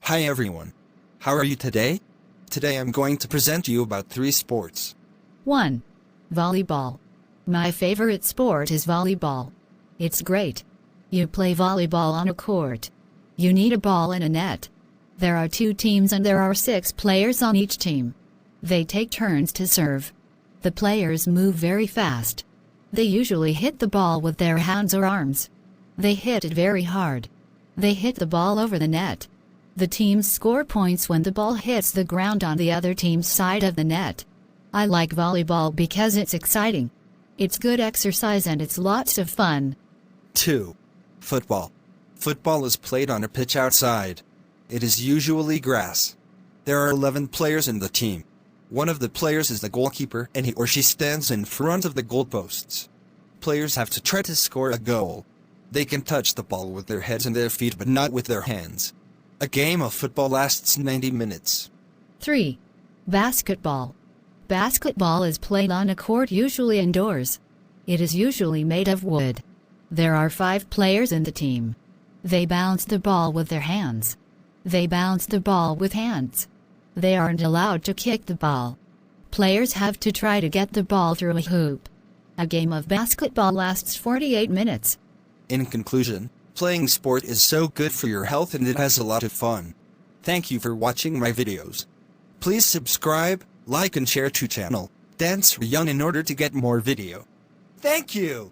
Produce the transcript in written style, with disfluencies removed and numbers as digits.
Hi everyone. How are you today? Today I'm going to present you about 3 sports. 1. Volleyball. My favorite sport is volleyball. It's great. You play volleyball on a court. You need a ball and a net. There are 2 teams and there are 6 players on each team. They take turns to serve. The players move very fast. They usually hit the ball with their hands or arms. They hit it very hard. They hit the ball over the net. The teams score points when the ball hits the ground on the other team's side of the net. I like volleyball because it's exciting. It's good exercise and it's lots of fun. 2. Football. Football is played on a pitch outside. It is usually grass. There are 11 players in the team. One of the players is the goalkeeper and he or she stands in front of the goalposts. Players have to try to score a goal. They can touch the ball with their heads and their feet but not with their hands. A game of football lasts 90 minutes. 3. Basketball. Basketball is played on a court usually indoors. It is usually made of wood. There are 5 players in the team. They bounce the ball with their hands. They bounce the ball with hands. They aren't allowed to kick the ball. Players have to try to get the ball through a hoop. A game of basketball lasts 48 minutes. In conclusion, playing sport is so good for your health and it has a lot of fun. Thank you for watching my videos. Please subscribe, like and share to channel Sreyoun in order to get more video. Thank you!